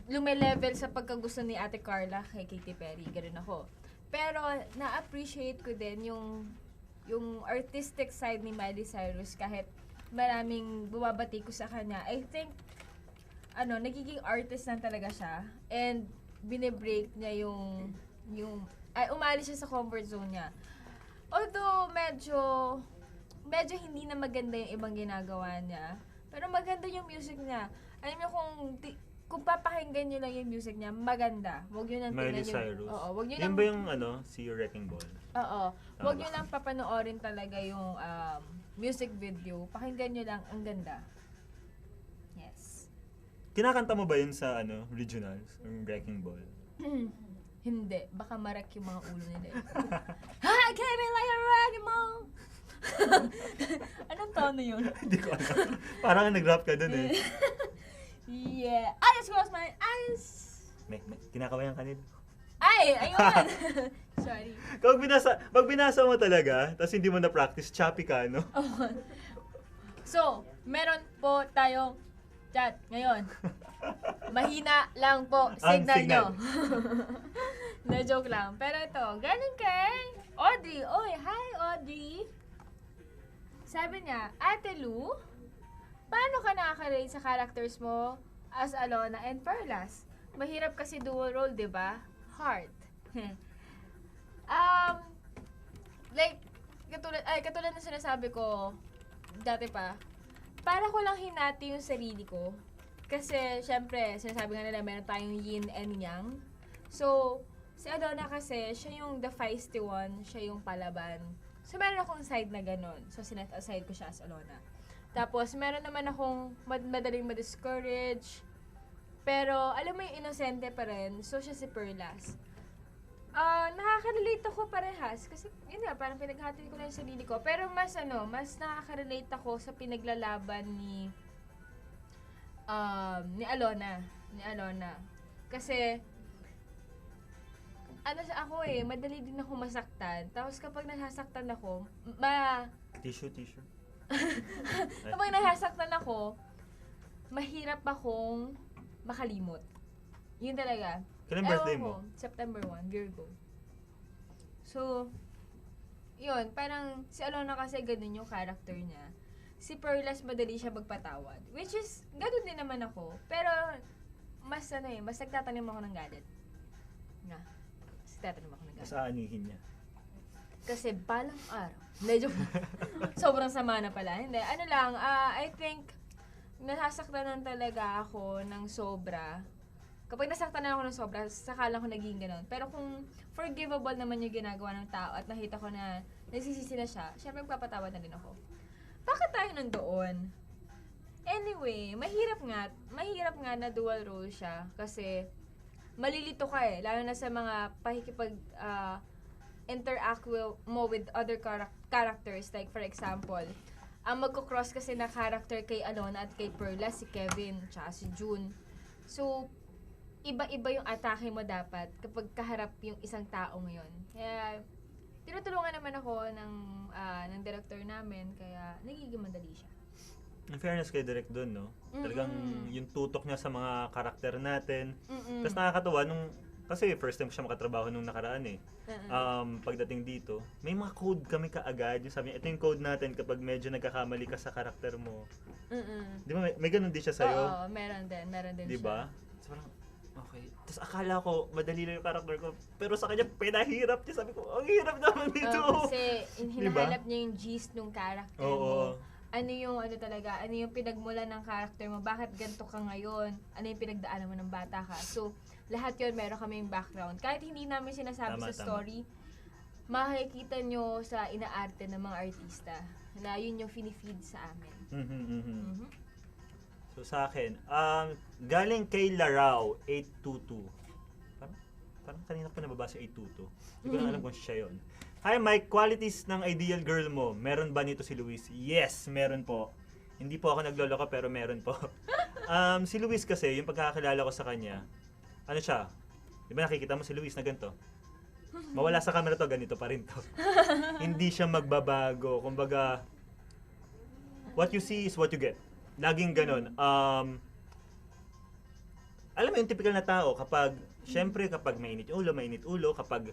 lume-level sa pagkagusto ni Ate Carla kay Katy Perry. Ganun ako. Pero, na-appreciate ko din yung artistic side ni Miley Cyrus kahit maraming bumabati ko sa kanya. I think, nagiging artist na talaga siya. And, binibreak niya umalis siya sa comfort zone niya. Although, medyo hindi na maganda yung ibang ginagawa niya. Pero maganda yung music niya. Alam niyo kung papakinggan niyo lang yung music niya, maganda. Huwag niyo nang Miley Cyrus. Oo, wag niyo Yan nang ba yung si Wrecking Ball? Oo. Huwag niyo lang papanoorin talaga yung music video. Pakinggan niyo lang, ang ganda. Yes. Kinakanta mo ba yun sa regionals? Yung Wrecking Ball? Hindi. Baka marak yung mga ulo nila. I came in like a wrecking ball. Anong tono yun? Hindi ko alam. Parang nag-rap ka dun eh. Yeah. I just close my eyes. May kinakabayan ka nila. Ay! Ayun! Sorry. Pag binasa mo talaga, tapos hindi mo na-practice, choppy ka, no? So, meron po tayong chat ngayon. Mahina lang po signal nyo. Na-joke lang. Pero ito, galing kay Audrey. Oy, hi Audrey. Sabi niya, Ate Lu, paano ka nakaka-relate sa characters mo as Alona and Perlas? Mahirap kasi dual role, di ba? Hard. Katulad na sinasabi ko dati pa, para ko lang hinati yung sarili ko. Kasi, syempre, sinasabi nga nila, meron tayong yin and yang. So, si Alona kasi, siya yung the feisty one, siya yung palaban. So, meron akong side na ganun. So, sinet aside ko siya as Alona. Tapos, meron naman akong madaling ma-discourage. Pero, alam mo yung inosente pa rin. So, siya si Perlas. Nakaka-relate ako parehas. Kasi, yun nga, parang pinaghati ko na yung sarili ko. Pero mas nakaka-relate ako sa pinaglalaban ni Alona. Kasi, ako madali din ako masaktan. Tapos kapag nasasaktan ako, Tissue. kapag nasasaktan ako, mahirap akong makalimot. Yun talaga. Kailan birthday mo? September 1, Virgo. So, yun, parang si Alona kasi ganun yung character niya. Si Perlas madali siya magpatawad. Which is, ganun din naman ako. Pero, mas nagtatanim ako ng galit. Mas nagtatanim ako ng galit. Mas aanihin niya. Kasi balang araw. Medyo, sobrang sama na pala. Hindi, I think, nasasaktan lang talaga ako ng sobra. Kapag nasaktan na ako ng sobra, saka lang ako naging ganun. Pero kung forgivable naman yung ginagawa ng tao at nakita ko na nagsisisi na siya, syempre magpapatawad na din ako. Bakit tayo nandoon? Anyway, mahirap nga na dual role siya kasi malilito ka lalo na sa mga interact mo with other characters. Like for example, ang magko-cross kasi na character kay Alona at kay Perla, si Kevin, tsaka si June. So, iba-iba yung atake mo dapat kapag kaharap yung isang tao ngayon. Kaya, tinutulungan naman ako ng director namin, kaya nagiging madali siya. In fairness kay Direk doon, no? Talagang yung tutok niya sa mga karakter natin. Tapos nakakatawa kasi first time ko siya makatrabaho nung nakaraan eh. Pagdating dito, may mga code kami kaagad. Yung sabi niya, ito yung code natin kapag medyo nagkakamali ka sa karakter mo. Di ba may ganun din siya sa'yo? Oo, meron din Di ba? siya. So parang, okay. Tapos akala ko, madali lang yung karakter ko. Pero sa kanya, pinahirap niya. Sabi ko, ang hirap naman dito. Kasi hinahanap niya yung gist ng character mo. Ano yung pinagmulan ng character mo, bakit ganito ka ngayon, ano yung pinagdaanan mo ng bata ka. So, lahat yun, meron kaming background. Kahit hindi namin sinasabi sa story, makikita nyo sa inaarte ng mga artista na yun yung finifeed sa amin. So, sa akin, galing kay Larao, 822. Parang kanina ko nababasa si Tuto. Hindi ko na alam kung siya yun. Hi Mike, qualities ng ideal girl mo. Meron ba nito si Luis? Yes, meron po. Hindi po ako nagloloko pero meron po. Si Luis kasi, yung pagkakakilala ko sa kanya, ano siya? Di ba nakikita mo si Luis na ganito? Mawala sa camera to, ganito pa rin to. Hindi siya magbabago. Kumbaga, what you see is what you get. Laging ganun. Alam mo yung typical na tao, kapag, syempre kapag mainit ulo, kapag,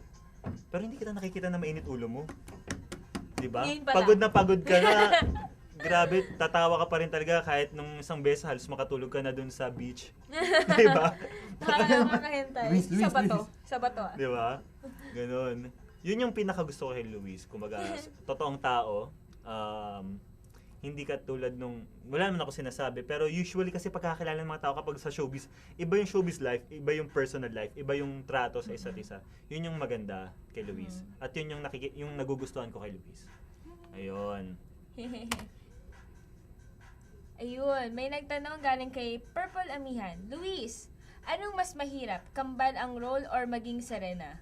pero hindi kita nakikita na mainit ulo mo. Diba? Ngayon pa Pagod lang. na pagod ka na. Grabe, tatawa ka pa rin talaga kahit nung isang beses halos makatulog ka na dun sa beach. Diba? Nakakahintay. Luis, Sa bato. Sa bato. Diba? Ganon. Yun yung pinaka gusto ko kay Luis. Kumaga, totoong tao. Hindi ka tulad nung, wala naman ako sinasabi, pero usually kasi pagkakakilala ng mga tao kapag sa showbiz, iba yung showbiz life, iba yung personal life, iba yung trato sa isa't isa. Yun yung maganda kay Luis. At yun yung, yung nagugustuhan ko kay Luis. Ayun. Ayun, may nagtanong galing kay Purple Amihan. Luis, anong mas mahirap? Kambal ang role or maging Serena?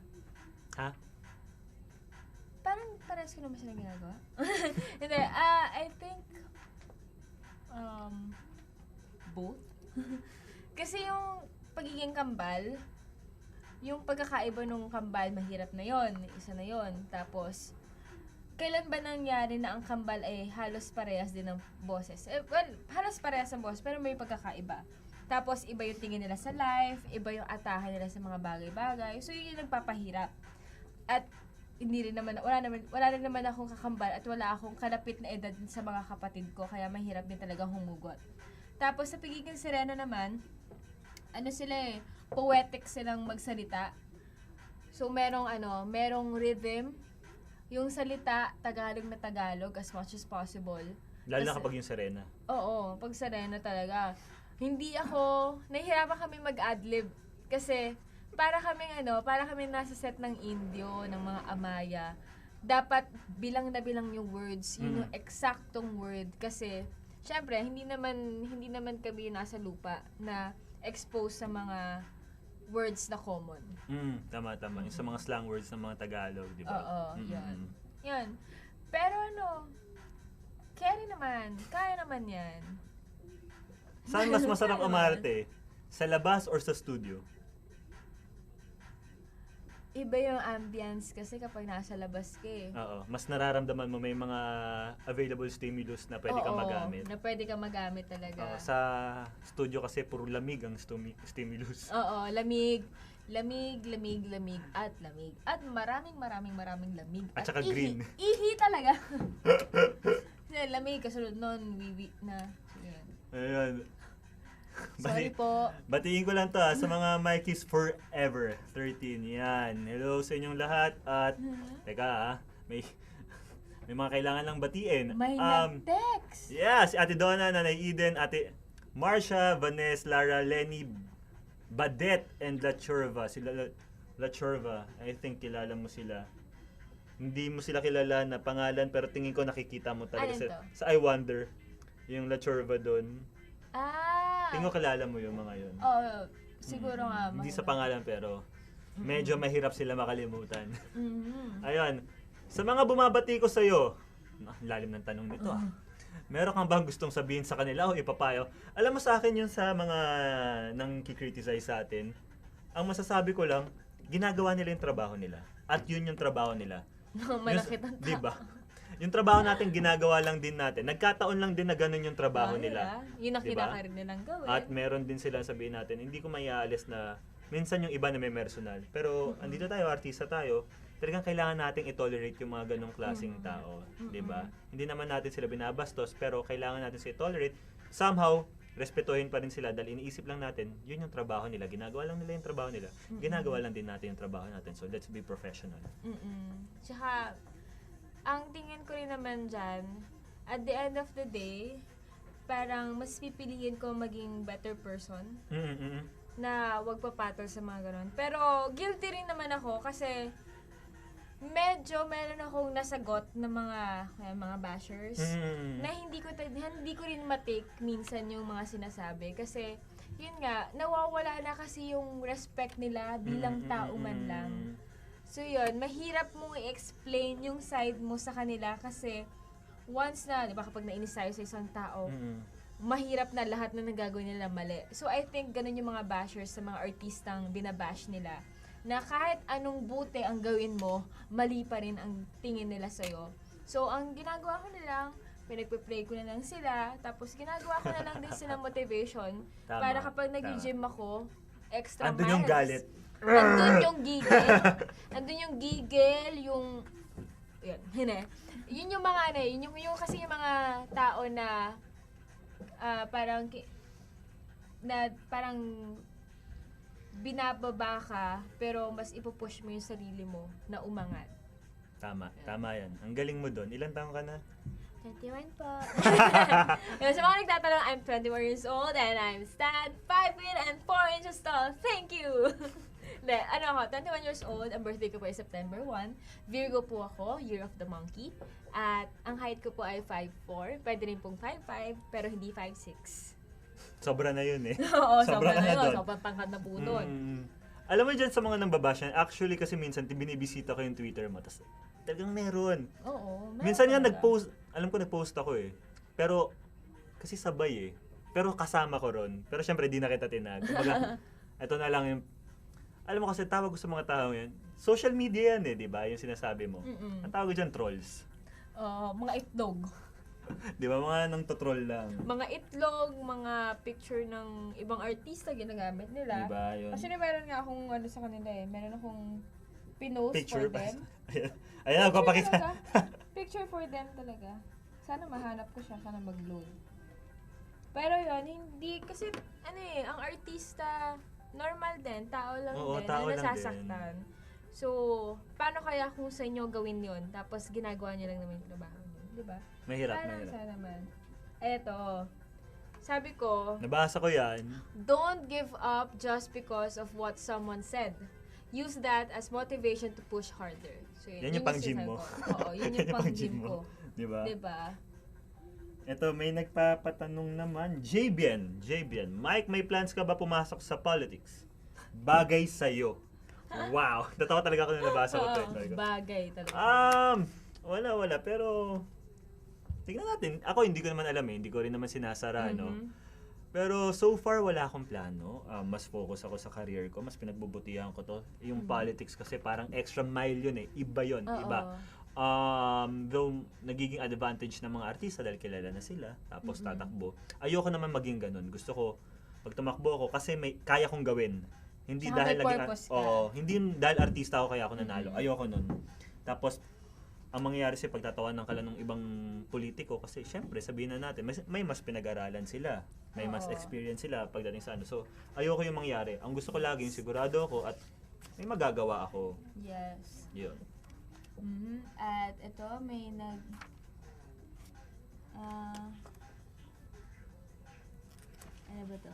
Ha? Parang parehas ko naman silang ginagawa. Hindi, I think both. Kasi yung pagiging kambal, yung pagkakaiba nung kambal, mahirap na yon, isa na yon. Tapos, kailan ba nangyari na ang kambal ay halos parehas din ng boses? Well, halos parehas ang boses, pero may pagkakaiba. Tapos, iba yung tingin nila sa life, iba yung atahan nila sa mga bagay-bagay. So, yun yung nagpapahirap. At, hindi rin naman, wala rin naman akong kakambal at wala akong kalapit na edad sa mga kapatid ko, kaya mahirap din talaga humugot. Tapos, sa pagiging Serena naman, ano sila poetic silang magsalita. So, merong rhythm, yung salita, Tagalog na Tagalog as much as possible. Lalo na kapag yung Serena. Oo, pag Serena talaga. Nahihirapan kami mag-adlib. Kasi, para kaming nasa set ng Indio, ng mga Amaya. Dapat bilang na bilang yung words, yun yung eksaktong word. Kasi, syempre, hindi naman kami nasa lupa na expose sa mga words na common. Tama. Yung sa mga slang words ng mga Tagalog, di ba? Oo, yan. Pero kaya naman yan. Saan mas masarap umarte? Sa labas or sa studio? Iba yung ambience kasi kapag nasa labas ka eh. Oo. Mas nararamdaman mo may mga available stimulus na pwede kang magamit. Na pwede kang magamit talaga. Sa studio kasi puro lamig ang stimulus. Oo, lamig, at lamig. At maraming lamig. At saka green. Ihi talaga. Lamig, kasunod nun, wiwi na. Ayun. Sorry po. Batiin ko lang to sa mga Mikeys Forever 13. Yan. Hello sa inyong lahat. At, teka may mga kailangan lang batiin. May nag-text. Yeah, si Ate Donna, Nanay Eden, Ate Marcia, Vanessa, Lara, Lenny, Badet, and La Chorva. La Chorva, I think kilala mo sila. Hindi mo sila kilala na pangalan, pero tingin ko nakikita mo talaga sa I Wonder. Yung La Chorva doon. Tingin ko kilala mo yung mga yun. Oo, siguro nga. Hindi sa pangalan, pero medyo mahirap sila makalimutan. Ayun. Sa mga bumabati ko sa'yo, lalim ng tanong nito meron kang bang gustong sabihin sa kanila o ipapayo? Alam mo sa akin yun sa mga nang kikriticize sa atin, ang masasabi ko lang, ginagawa nila yung trabaho nila. At yun yung trabaho nila. Malakit ang tao. Diba? Yung trabaho natin, ginagawa lang din natin. Nagkataon lang din na ganun yung trabaho nila. Yun ang diba? kinakarin nilang gawin. At meron din sila sabihin natin, hindi ko maiaalis na minsan yung iba na may personal. Pero andito tayo, artista tayo, talagang kailangan nating i-tolerate yung mga ganong klaseng tao. Diba? Hindi naman natin sila binabastos, pero kailangan natin sila i-tolerate. Somehow, respetuhin pa rin sila dahil iniisip lang natin, yun yung trabaho nila. Ginagawa lang nila yung trabaho nila. Ginagawa lang din natin yung trabaho natin. So, let's be professional. Tsaka, ang tingin ko rin naman dyan, at the end of the day, parang mas pipiliin ko maging better person na wag papatol sa mga ganon. Pero guilty rin naman ako kasi medyo meron akong nasagot ng mga bashers na hindi ko rin matake minsan yung mga sinasabi kasi yun nga, nawawala na kasi yung respect nila bilang tao man lang. So yun, mahirap mong i-explain yung side mo sa kanila kasi once na, di ba kapag nainis tayo sa isang tao, mahirap na lahat na nagagawin nila mali. So I think ganun yung mga bashers sa mga artistang binabash nila. Na kahit anong buti ang gawin mo, mali pa rin ang tingin nila sa'yo. So ang ginagawa ko na lang, pinagpe-play ko na lang sila, tapos ginagawa ko na lang din sila motivation para kapag nag-gym ako, extra andun miles. yung galit. Andun yung gigil. Andun yung gigil, yun yung mga yung kasi yung mga tao na parang binababa ka, pero mas ipupush mo yung sarili mo na umangat. Tama yan. Ang galing mo doon. Ilang taong ka na? 21 po. Sa mga nagtatanong, I'm 21 years old and I'm Stan, 5 feet and 4 inches tall. Thank you! Ako, 21 years old, ang birthday ko po ay September 1. Virgo po ako, Year of the Monkey. At ang height ko po ay 5'4", pwede rin pong 5'5", pero hindi 5'6". Sobra na yun eh. Oo, sobra na yun. doon. Sobrang pangkat na po doon. Alam mo dyan sa mga nambabash yan, actually kasi minsan binibisita ko yung Twitter mo, tas talagang meron. Oo. Minsan nga nag-post, alam ko nag-post ako eh. Pero, kasi sabay eh. Pero kasama ko ron. Pero syempre di na kita tinag. Kumbaga, ito na lang yung, alam mo kasi tawag ko sa mga tao yan, social media yan eh, di ba? Yung sinasabi mo. Ang tawag ko dyan, trolls. Mga itlog. Di ba? Mga nang to-troll lang. Mga itlog, mga picture ng ibang artista ginagamit nila. Diba yun? Actually, meron nga akong sa kanila eh. Meron akong pinost Picture for them. Ayan, ako pakita. Picture for them talaga. Sana mahanap ko siya, sana mag-load. Pero yun, hindi, kasi ang artista, normal din, tao lang Oo, din, tao na lang nasasaktan. So, paano kaya kung sa inyo gawin yun, tapos ginagawa niyo lang naman yung trabaho niyo, di ba? Mahirap. Sana naman. Eto, sabi ko, Nabasa ko yan. don't give up just because of what someone said. Use that as motivation to push harder. So, Yan yung pang-gym mo. Oo, yun yung pang-gym ko. Di ba? Diba? Ito, may nagpapatanong naman. JBN, Mike, may plans ka ba pumasok sa politics? Bagay sa'yo. Wow. Natawa talaga ako nung nabasa ko. Bagay talaga. Wala. Pero, tignan natin. Ako, hindi ko naman alam eh. Hindi ko rin naman sinasara, no? Pero so far, wala akong plano. Mas focus ako sa career ko. Mas pinagbubutihan ko to. Yung politics kasi parang extra mile yun eh. Iba yun. Iba. Though nagiging advantage ng mga artista dahil kilala na sila. Tapos tatakbo. Ayoko naman maging ganun. Gusto ko, pag tumakbo ako, kasi kaya kong gawin. Hindi Saka dahil may purpose ka. hindi dahil artista ako kaya ako nanalo. Ayoko nun. Tapos, ang mangyayari sa pagtatawanan ka lang ng ibang politiko kasi syempre sabihin na natin may mas pinag-aralan sila, may mas experience sila pagdating sa ano. So ayoko yung mangyari. Ang gusto ko laging sigurado ako at may magagawa ako. Yes. Yun. At ito may ano ba to?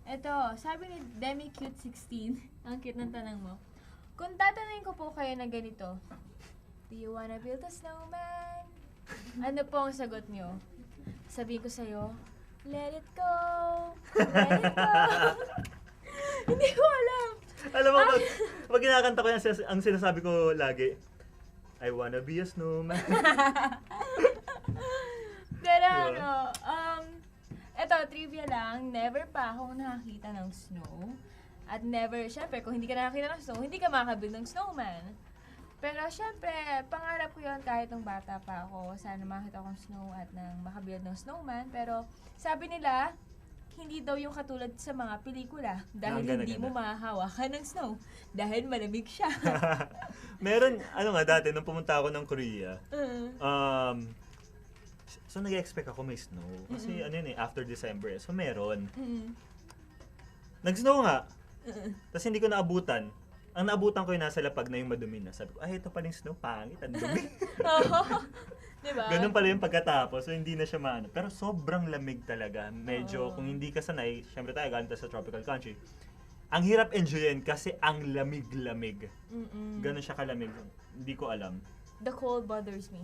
Ito, sabi ni Demi Cute 16, ang cute ng tanong mo. Kung tatanungin ko po kayo na ganito, do you wanna build a snowman? Ano po ang sagot nyo? Sabihin ko sa'yo, let it go! Let it go! Hindi ko alam. Alam mo, pag kinakanta ko yan, ang sinasabi ko lagi, I wanna be a snowman. Pero eto, trivia lang, never pa akong nakakita ng snow. At never, syempre, kung hindi ka nakakita ng snow, hindi ka makakabuild ng snowman. Pero syempre, pangarap ko yun kahit nung bata pa ako. Sana makita akong snow at nang makabuild ng snowman. Pero sabi nila, hindi daw yung katulad sa mga pelikula. Dahil hindi mo mahahawakan ng snow. Dahil malamig siya. Meron, dati, nung pumunta ako ng Korea, so nag-expect ako may snow. Kasi after December. So meron. Nag-snow nga. Tapos hindi ko naabutan. Ang naabutan ko yung nasa lapag na yung madumi na. Sabi ko, ito pala yung snow, pangit, ang dumi. Diba? Ganun pala yung pagkatapos. So hindi na siya maano. Pero sobrang lamig talaga. Medyo, kung hindi ka sanay, syempre tayo galing tayo sa tropical country. Ang hirap enjoyin kasi ang lamig-lamig. Ganun siya kalamig. Hindi ko alam. The cold bothers me.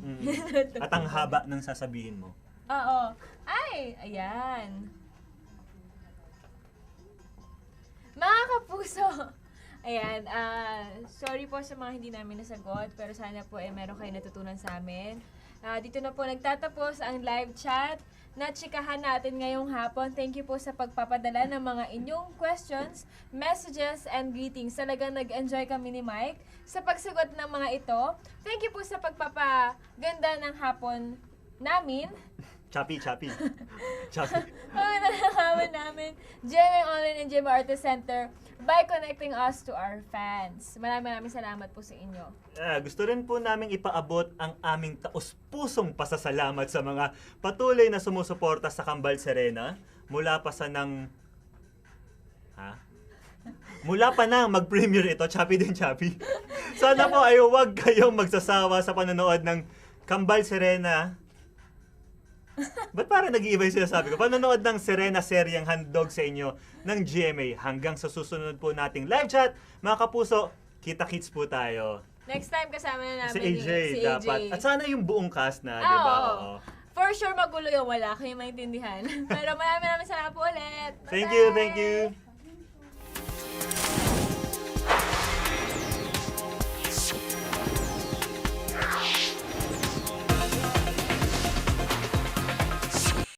At ang haba ng sasabihin mo. Oo. Ay! Ayan. Mga kapuso, ayan, sorry po sa mga hindi namin nasagot, pero sana po meron kayo natutunan sa amin. Dito na po nagtatapos ang live chat na chikahan natin ngayong hapon. Thank you po sa pagpapadala ng mga inyong questions, messages, and greetings. Talagang nag-enjoy kami ni Mike sa pagsagot ng mga ito. Thank you po sa pagpapaganda ng hapon namin. Choppy. Pagkakalaman namin, GMA Online and GMA Artist Center by connecting us to our fans. Maraming salamat po sa inyo. Gusto rin po namin ipaabot ang aming taus-pusong pasasalamat sa mga patuloy na sumusuporta sa Kambal Serena mula pa nang mag-premiere ito, Choppy din Choppy. Sana po ay huwag kayong magsasawa sa panonood ng Kambal Serena. Ba't parang nag-iiba yung sinasabi ko? Panonood ng Serena seryeng handog sa inyo ng GMA hanggang sa susunod po nating live chat. Mga kapuso, kita-kits po tayo. Next time kasama na namin Si AJ si dapat. AJ. At sana yung buong cast na, di ba? Oo. Oo. For sure magulo yung wala, kayo maintindihan. Pero maraming salamat po ulit. Thank Bye-bye! you.